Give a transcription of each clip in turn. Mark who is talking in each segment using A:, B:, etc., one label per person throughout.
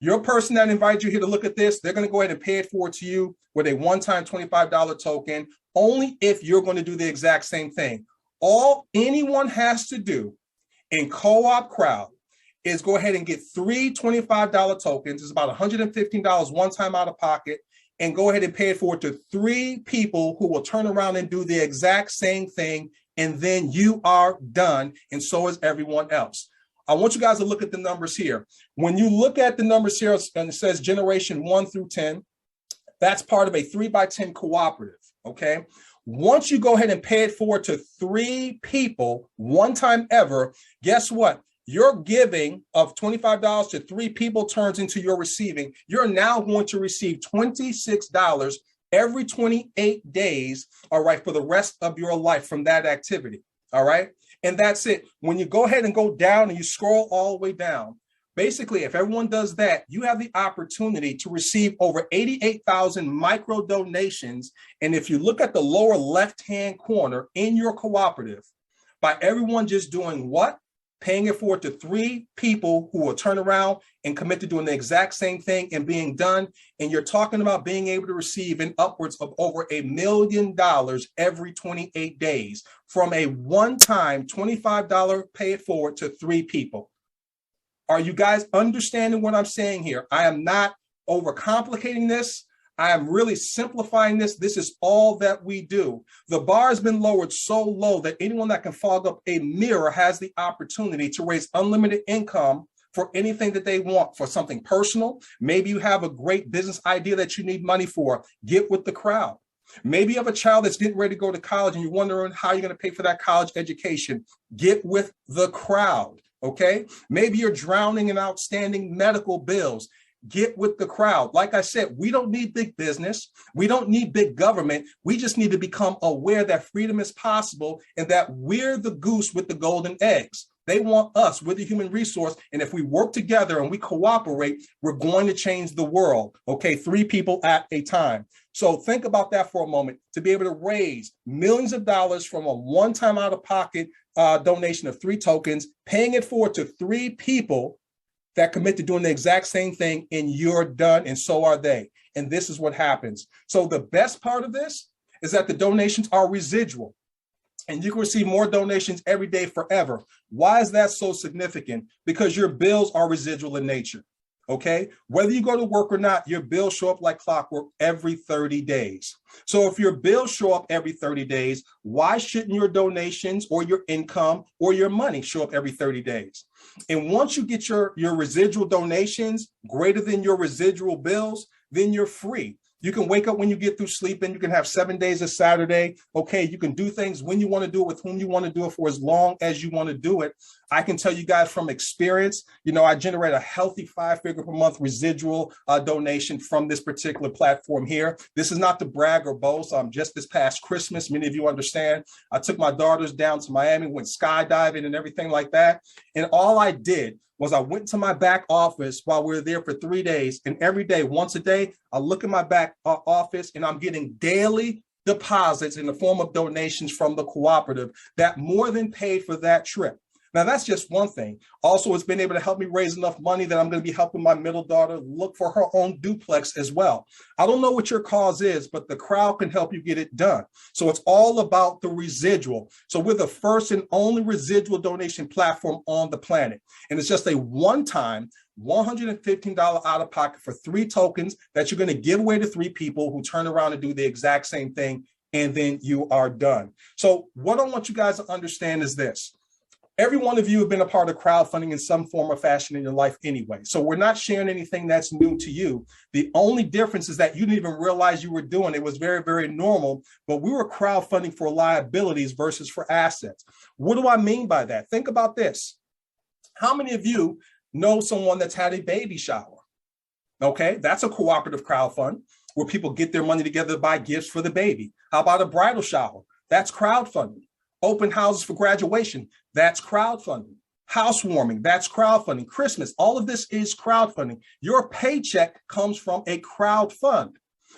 A: Your person that invited you here to look at this, they're going to go ahead and pay it forward to you with a one-time $25 token, only if you're going to do the exact same thing. All anyone has to do in Co-op Crowd is go ahead and get 3 $25 tokens. It's about $115 one time out of pocket, and go ahead and pay it forward to 3 people who will turn around and do the exact same thing, and then you are done, and so is everyone else. I want you guys to look at the numbers here. When you look at the numbers here, and it says generation 1 through 10, that's part of a 3x10 cooperative, okay? Once you go ahead and pay it forward to 3 people, one time ever, guess what? Your giving of $25 to 3 people turns into your receiving. You're now going to receive $26 every 28 days, all right, for the rest of your life from that activity, all right? And that's it. When you go ahead and go down and you scroll all the way down, basically, if everyone does that, you have the opportunity to receive over 88,000 micro donations. And if you look at the lower left-hand corner in your cooperative, by everyone just doing what? Paying it forward to 3 people who will turn around and commit to doing the exact same thing and being done. And you're talking about being able to receive in upwards of over $1 million every 28 days from a one-time $25 pay it forward to 3 people. Are you guys understanding what I'm saying here? I am not overcomplicating this. I am really simplifying this. This is all that we do. The bar has been lowered so low that anyone that can fog up a mirror has the opportunity to raise unlimited income for anything that they want, for something personal. Maybe you have a great business idea that you need money for. Get with the crowd. Maybe you have a child that's getting ready to go to college and you're wondering how you're going to pay for that college education. Get with the crowd, okay? Maybe you're drowning in outstanding medical bills. Get with the crowd. Like I said, we don't need big business. We don't need big government. We just need to become aware that freedom is possible and that we're the goose with the golden eggs. They want us. We're the human resource. And if we work together and we cooperate, we're going to change the world. Okay, 3 people at a time. So think about that for a moment. To be able to raise millions of dollars from a one-time out-of-pocket donation of 3 tokens, paying it forward to 3 people that commit to doing the exact same thing, and you're done, and so are they. And this is what happens. So the best part of this is that the donations are residual, and you can receive more donations every day forever. Why is that so significant? Because your bills are residual in nature, okay? Whether you go to work or not, your bills show up like clockwork every 30 days. So if your bills show up every 30 days, why shouldn't your donations or your income or your money show up every 30 days? And once you get your residual donations greater than your residual bills, then you're free. You can wake up when you get through sleeping. You can have 7 days of Saturday. Okay, you can do things when you want to do it, with whom you want to do it, for as long as you want to do it. I can tell you guys from experience, you know, I generate a healthy 5-figure per month residual donation from this particular platform here. This is not to brag or boast. Just this past Christmas, many of you understand, I took my daughters down to Miami, went skydiving and everything like that. And all I did was I went to my back office while we were there for 3 days. And every day, once a day, I look at my back office and I'm getting daily deposits in the form of donations from the cooperative that more than paid for that trip. Now, that's just one thing. Also, it's been able to help me raise enough money that I'm going to be helping my middle daughter look for her own duplex as well. I don't know what your cause is, but the crowd can help you get it done. So it's all about the residual. So we're the first and only residual donation platform on the planet. And it's just a one-time $115 out of pocket for 3 tokens that you're going to give away to 3 people who turn around and do the exact same thing. And then you are done. So what I want you guys to understand is this. Every one of you have been a part of crowdfunding in some form or fashion in your life anyway. So we're not sharing anything that's new to you. The only difference is that you didn't even realize you were doing it. It was very, very normal, but we were crowdfunding for liabilities versus for assets. What do I mean by that? Think about this. How many of you know someone that's had a baby shower? Okay, that's a cooperative crowdfund where people get their money together to buy gifts for the baby. How about a bridal shower? That's crowdfunding. Open houses for graduation, that's crowdfunding. Housewarming, that's crowdfunding. Christmas, all of this is crowdfunding. Your paycheck comes from a crowd fund,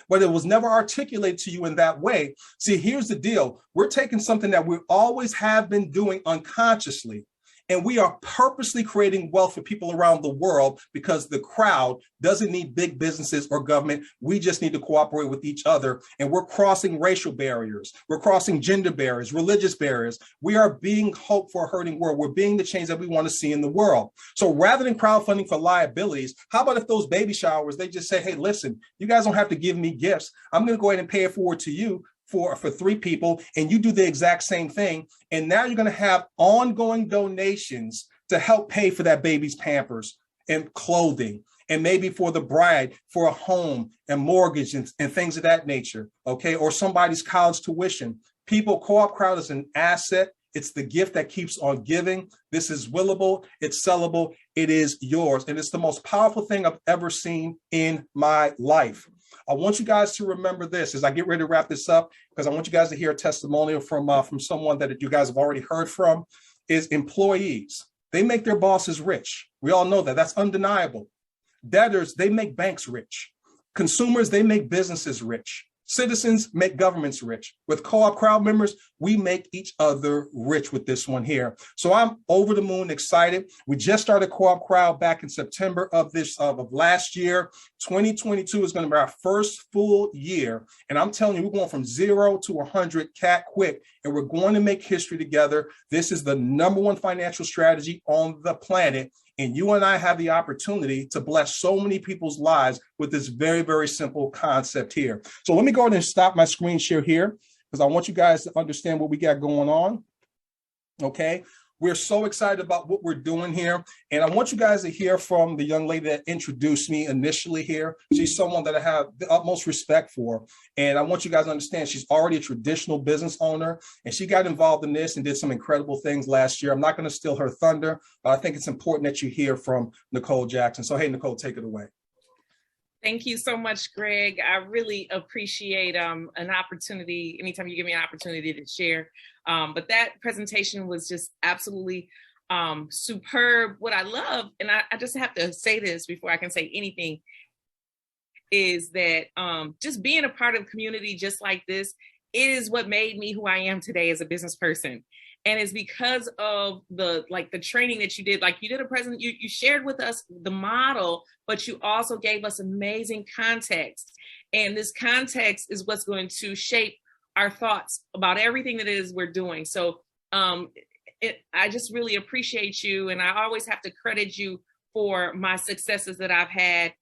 A: but it was never articulated to you in that way. See, here's the deal. We're taking something that we always have been doing unconsciously, And we are purposely creating wealth for people around the world because the crowd doesn't need big businesses or government. We just need to cooperate with each other. And we're crossing racial barriers. We're crossing gender barriers, religious barriers. We are being hope for a hurting world. We're being the change that we want to see in the world. So rather than crowdfunding for liabilities, how about if those baby showers, they just say, hey, listen, you guys don't have to give me gifts. I'm going to go ahead and pay it forward to you for 3 people, and you do the exact same thing. And now you're going to have ongoing donations to help pay for that baby's Pampers and clothing, and maybe for the bride, for a home and mortgage and things of that nature, okay? Or somebody's college tuition. People, Co-op Crowd is an asset. It's the gift that keeps on giving. This is willable, it's sellable, it is yours. And it's the most powerful thing I've ever seen in my life. I want you guys to remember this as I get ready to wrap this up, because I want you guys to hear a testimonial from someone that you guys have already heard from, is employees. They make their bosses rich. We all know that. That's undeniable. Debtors, they make banks rich. Consumers, they make businesses rich. Citizens make governments rich. With Co-op Crowd members, we make each other rich with this one here. So I'm over the moon excited. We just started Co-op Crowd back in September of last year. 2022 is going to be our first full year. And I'm telling you, we're going from 0 to 100 cat quick, and we're going to make history together. This is the #1 financial strategy on the planet. And you and I have the opportunity to bless so many people's lives with this very, very simple concept here. So let me go ahead and stop my screen share here, because I want you guys to understand what we got going on. Okay. We're so excited about what we're doing here. And I want you guys to hear from the young lady that introduced me initially here. She's someone that I have the utmost respect for. And I want you guys to understand she's already a traditional business owner, and she got involved in this and did some incredible things last year. I'm not going to steal her thunder, but I think it's important that you hear from Nicole Jackson. So, hey, Nicole, take it away.
B: Thank you so much, Greg. I really appreciate an opportunity, anytime you give me an opportunity to share. But that presentation was just absolutely superb. What I love, and I just have to say this before I can say anything, is that just being a part of a community just like this is what made me who I am today as a business person. And it's because of the training that you did. Like, you did a you shared with us the model, but you also gave us amazing context. And this context is what's going to shape our thoughts about everything that it is we're doing. So I just really appreciate you. And I always have to credit you for my successes that I've had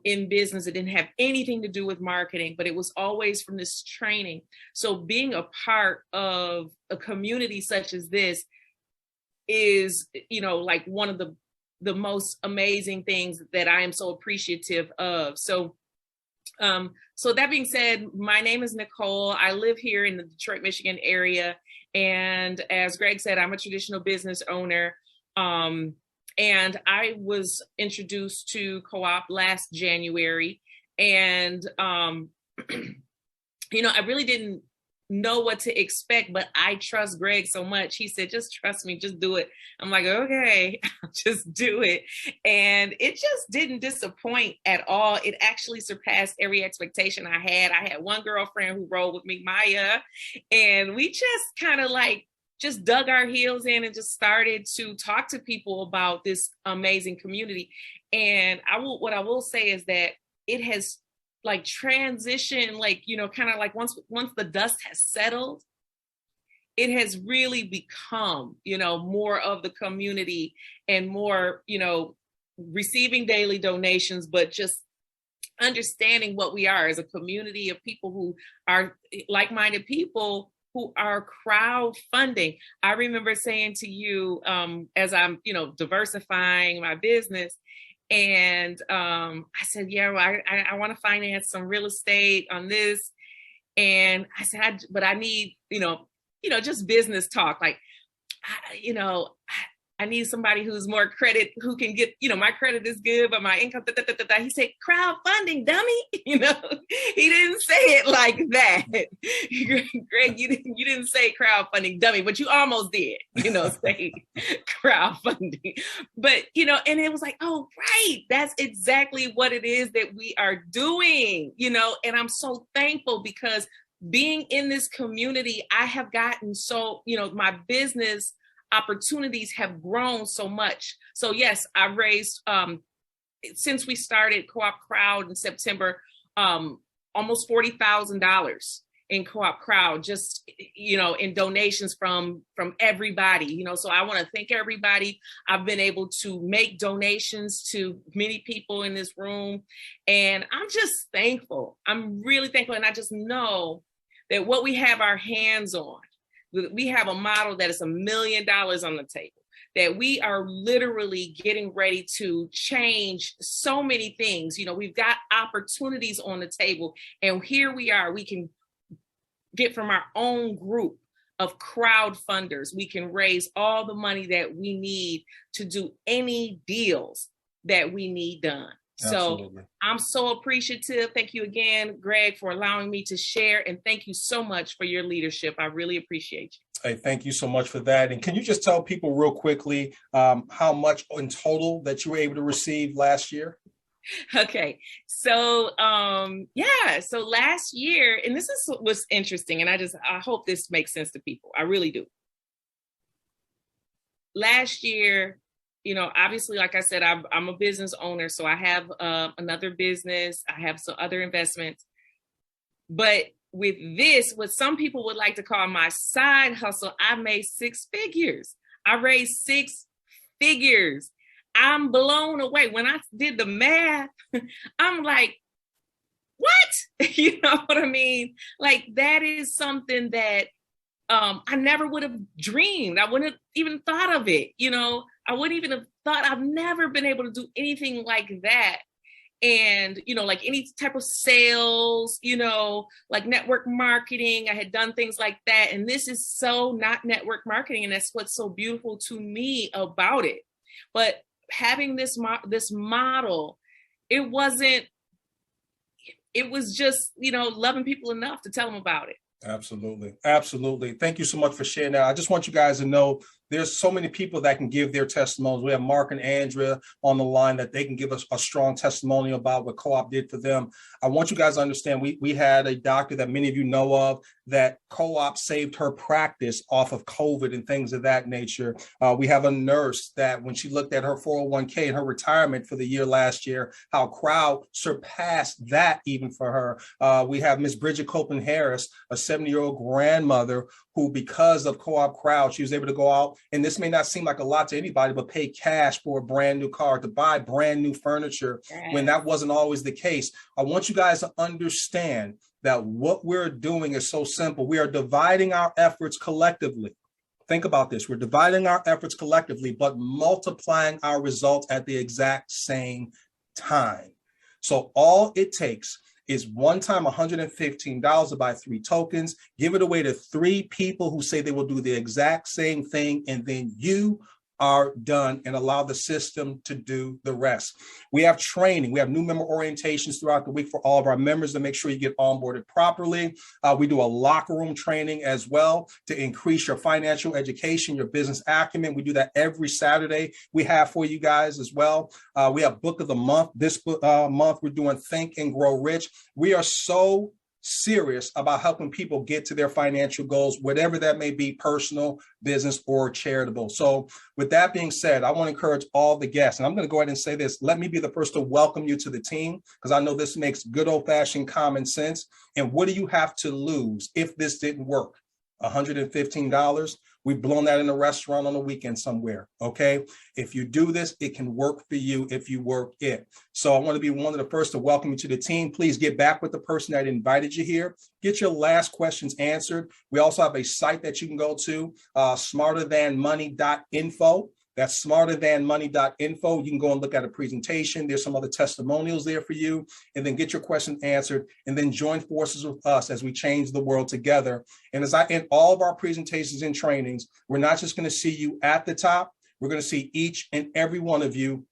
B: in business. It didn't have anything to do with marketing, but it was always from this training. So being a part of a community such as this is, like one of the most amazing things that I am so appreciative of. So that being said, my name is Nicole. I live here in the Detroit, Michigan area. And as Greg said, I'm a traditional business owner. And I was introduced to Co-op last January. And, I really didn't know what to expect, but I trust Greg so much. He said, just trust me, just do it. I'm like, okay, I'll just do it. And it just didn't disappoint at all. It actually surpassed every expectation I had. I had one girlfriend who rolled with me, Maya, and we just kind of just dug our heels in and just started to talk to people about this amazing community. And what I will say is that it has transitioned, once the dust has settled, it has really become, more of the community and more, receiving daily donations, but just understanding what we are as a community of people who are like-minded people who are crowdfunding. I remember saying to you, as I'm, diversifying my business, and I said, yeah, well, I want to finance some real estate on this. And I said, but I need, just business talk. I need somebody who's more credit, who can get, my credit is good, but my income, He said, crowdfunding, dummy. He didn't say it like that. Greg, you didn't say crowdfunding, dummy, but you almost did, say crowdfunding. But, and it was like, oh, right. That's exactly what it is that we are doing, and I'm so thankful because being in this community, I have gotten so, my business, opportunities have grown so much. So yes, I raised, since we started Co-op Crowd in September, almost $40,000 in Co-op Crowd, just, you know, in donations from everybody, you know. So I want to thank everybody. I've been able to make donations to many people in this room, and I'm just thankful. I'm really thankful. And I just know that what we have our hands on, we have a model that is $1 million on the table, that we are literally getting ready to change so many things. You know, we've got opportunities on the table, and here we are. We can get from our own group of crowdfunders. We can raise all the money that we need to do any deals that we need done. Absolutely. So I'm so appreciative. Thank you again, Greg, for allowing me to share. And thank you so much for your leadership. I really appreciate you.
A: Hey, thank you so much for that. And can you just tell people real quickly how much in total that you were able to receive last year?
B: Okay, so yeah, so last year, and this is what's interesting, and I hope this makes sense to people. I really do. Last year, you know, obviously, like I said, I'm a business owner, so I have another business, I have some other investments, but with this, what some people would like to call my side hustle, I made 6 figures. I raised 6 figures. I'm blown away. When I did the math, I'm like, what? You know what I mean? Like, that is something that I never would have dreamed. I wouldn't have even thought of it. You know, I wouldn't even have thought. I've never been able to do anything like that. And, you know, like any type of sales, you know, like network marketing, I had done things like that. And this is so not network marketing. And that's what's so beautiful to me about it. But having this model, it was just, you know, loving people enough to tell them about it.
A: Absolutely. Absolutely. Thank you so much for sharing that. I just want you guys to know there's so many people that can give their testimonies. We have Mark and Andrea on the line that they can give us a strong testimony about what Co-op did for them. I want you guys to understand we had a doctor that many of you know of that Co-op saved her practice off of COVID and things of that nature. We have a nurse that when she looked at her 401k and her retirement for the year last year, how Crowd surpassed that even for her. We have Miss Bridget Copeland-Harris, a 70-year-old grandmother who, because of Co-op Crowd, she was able to go out, and this may not seem like a lot to anybody, but pay cash for a brand new car, to buy brand new furniture, when that wasn't always the case. I want you guys to understand that what we're doing is so simple. We are dividing our efforts collectively. Think about this. We're dividing our efforts collectively, but multiplying our results at the exact same time. So all it takes is one time $115 to buy 3 tokens, give it away to 3 people who say they will do the exact same thing, and then you are done, and allow the system to do the rest. We have training. We have new member orientations throughout the week for all of our members to make sure you get onboarded properly. We do a locker room training as well to increase your financial education, your business acumen. We do that every Saturday. We have for you guys as well. We have book of the month. This month we're doing Think and Grow Rich. We are so serious about helping people get to their financial goals, whatever that may be, personal, business, or charitable. So with that being said, I want to encourage all the guests, and I'm going to go ahead and say this. Let me be the first to welcome you to the team, because I know this makes good old-fashioned common sense. And what do you have to lose if this didn't work? $115. We've blown that in a restaurant on a weekend somewhere, okay? If you do this, it can work for you if you work it. So I want to be one of the first to welcome you to the team. Please get back with the person that invited you here. Get your last questions answered. We also have a site that you can go to, smarterthanmoney.info. That's smarterthanmoney.info. You can go and look at a presentation. There's some other testimonials there for you, and then get your questions answered, and then join forces with us as we change the world together. And as I end all of our presentations and trainings, we're not just going to see you at the top. We're going to see each and every one of you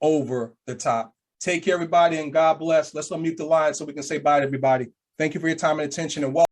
A: over the top. Take care, everybody, and God bless. Let's unmute the line so we can say bye to everybody. Thank you for your time and attention, and welcome.